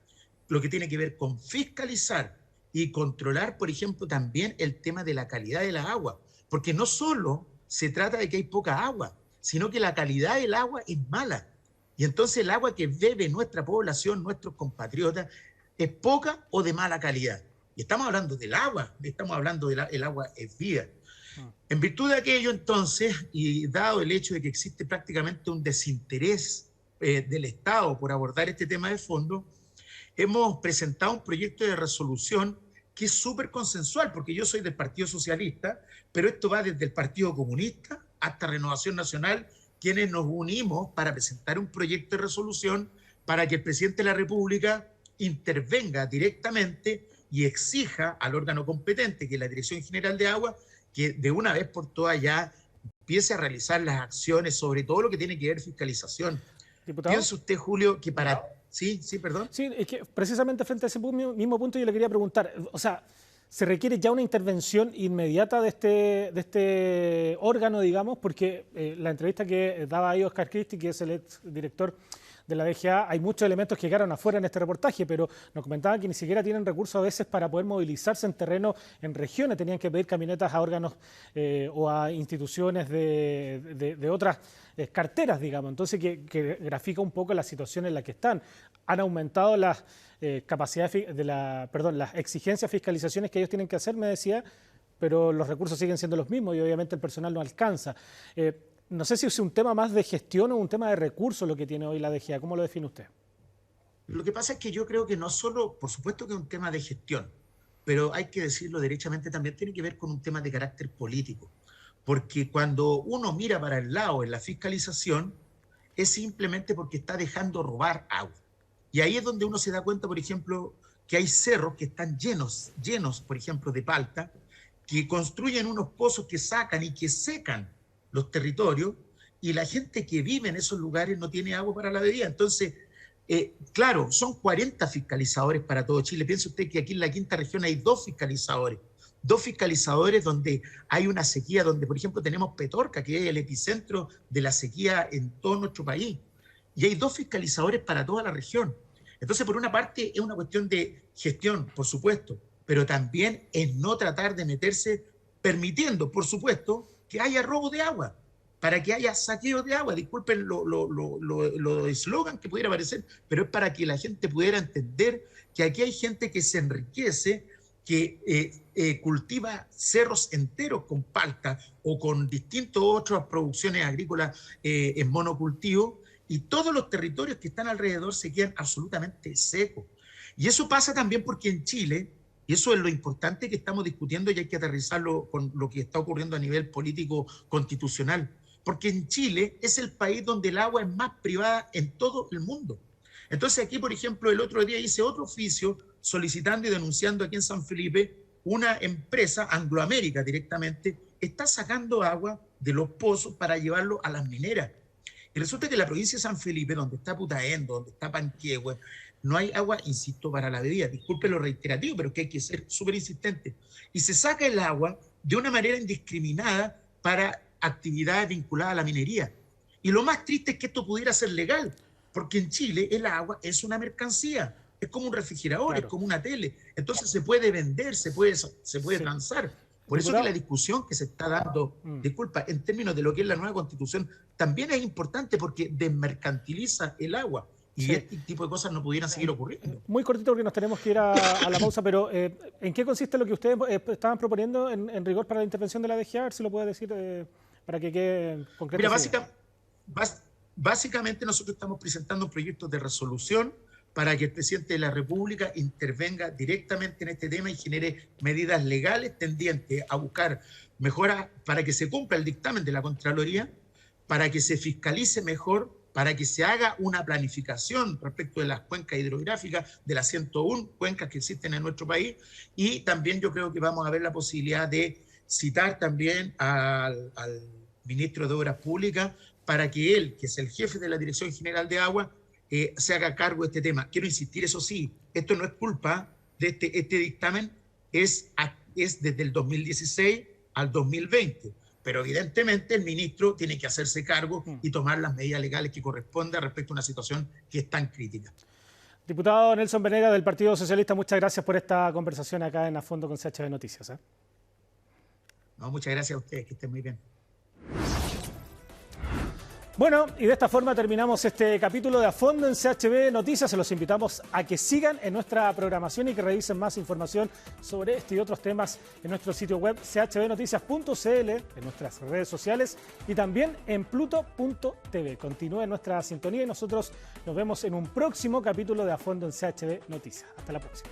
lo que tiene que ver con fiscalizar y controlar, por ejemplo, también el tema de la calidad de la agua. Porque no solo se trata de que hay poca agua, sino que la calidad del agua es mala. Y entonces el agua que bebe nuestra población, nuestros compatriotas, es poca o de mala calidad. Y estamos hablando del agua, estamos hablando del agua es vida. En virtud de aquello, entonces, y dado el hecho de que existe prácticamente un desinterés del Estado por abordar este tema de fondo, hemos presentado un proyecto de resolución que es súper consensual, porque yo soy del Partido Socialista, pero esto va desde el Partido Comunista hasta Renovación Nacional, quienes nos unimos para presentar un proyecto de resolución para que el presidente de la República intervenga directamente y exija al órgano competente, que es la Dirección General de Agua, que de una vez por todas ya empiece a realizar las acciones, sobre todo lo que tiene que ver fiscalización. ¿Diputado? ¿Piensa usted, Julio, que para... Sí, perdón. Sí, es que precisamente frente a ese mismo punto yo le quería preguntar, o sea, ¿se requiere ya una intervención inmediata de este órgano, digamos? Porque la entrevista que daba ahí Oscar Cristi, que es el ex director de la DGA, hay muchos elementos que quedaron afuera en este reportaje, pero nos comentaban que ni siquiera tienen recursos a veces para poder movilizarse en terreno en regiones. Tenían que pedir camionetas a órganos o a instituciones de otras carteras, digamos. Entonces, que grafica un poco la situación en la que están. Han aumentado las capacidades las exigencias, fiscalizaciones que ellos tienen que hacer, me decía, pero los recursos siguen siendo los mismos y obviamente el personal no alcanza. No sé si es un tema más de gestión o un tema de recursos lo que tiene hoy la DGA. ¿Cómo lo define usted? Lo que pasa es que yo creo que no solo, por supuesto que es un tema de gestión, pero hay que decirlo derechamente, también tiene que ver con un tema de carácter político. Porque cuando uno mira para el lado en la fiscalización, es simplemente porque está dejando robar agua. Y ahí es donde uno se da cuenta, por ejemplo, que hay cerros que están llenos, por ejemplo, de palta, que construyen unos pozos que sacan y que secan los territorios, y la gente que vive en esos lugares no tiene agua para la bebida. Entonces, claro, son 40 fiscalizadores para todo Chile. Piense usted que aquí en la quinta región hay 2 fiscalizadores donde hay una sequía, donde, por ejemplo, tenemos Petorca, que es el epicentro de la sequía en todo nuestro país. Y hay 2 fiscalizadores para toda la región. Entonces, por una parte, es una cuestión de gestión, por supuesto, pero también es no tratar de meterse, permitiendo, por supuesto, que haya robo de agua, para que haya saqueo de agua. Disculpen lo eslogan que pudiera parecer, pero es para que la gente pudiera entender que aquí hay gente que se enriquece, que cultiva cerros enteros con palta o con distintas otras producciones agrícolas en monocultivo, y todos los territorios que están alrededor se quedan absolutamente secos. Y eso pasa también porque en Chile, y eso es lo importante que estamos discutiendo y hay que aterrizarlo con lo que está ocurriendo a nivel político constitucional, porque en Chile es el país donde el agua es más privada en todo el mundo. Entonces aquí, por ejemplo, el otro día hice otro oficio solicitando y denunciando aquí en San Felipe una empresa, Angloamérica directamente, está sacando agua de los pozos para llevarlo a las mineras. Y resulta que en la provincia de San Felipe, donde está Putaendo, donde está Panquehue, no hay agua, insisto, para la bebida. Disculpen lo reiterativo, pero que hay que ser súper insistente. Y se saca el agua de una manera indiscriminada para actividades vinculadas a la minería. Y lo más triste es que esto pudiera ser legal, porque en Chile el agua es una mercancía, es como un refrigerador, claro, es como una tele. Entonces se puede vender, se puede transar. Por eso que la discusión que se está dando, disculpa, en términos de lo que es la nueva Constitución, también es importante porque desmercantiliza el agua. Y este tipo de cosas no pudieran seguir ocurriendo. Muy cortito porque nos tenemos que ir a la pausa, pero ¿en qué consiste lo que ustedes estaban proponiendo en rigor para la intervención de la DGA? A ver si lo puede decir para que quede concreto. Mira, básicamente nosotros estamos presentando un proyecto de resolución para que el presidente de la República intervenga directamente en este tema y genere medidas legales tendientes a buscar mejoras para que se cumpla el dictamen de la Contraloría, para que se fiscalice mejor, para que se haga una planificación respecto de las cuencas hidrográficas, de las 101 cuencas que existen en nuestro país, y también yo creo que vamos a ver la posibilidad de citar también al ministro de Obras Públicas para que él, que es el jefe de la Dirección General de Agua, se haga cargo de este tema. Quiero insistir, eso sí, esto no es culpa de este dictamen, es desde el 2016 al 2020. Pero evidentemente el ministro tiene que hacerse cargo y tomar las medidas legales que correspondan respecto a una situación que es tan crítica. Diputado Nelson Venegas del Partido Socialista, muchas gracias por esta conversación acá en A Fondo con CHB Noticias. No, muchas gracias a ustedes, que estén muy bien. Bueno, y de esta forma terminamos este capítulo de A Fondo en CHB Noticias. Se los invitamos a que sigan en nuestra programación y que revisen más información sobre este y otros temas en nuestro sitio web chbnoticias.cl, en nuestras redes sociales y también en pluto.tv. Continúen nuestra sintonía y nosotros nos vemos en un próximo capítulo de A Fondo en CHB Noticias. Hasta la próxima.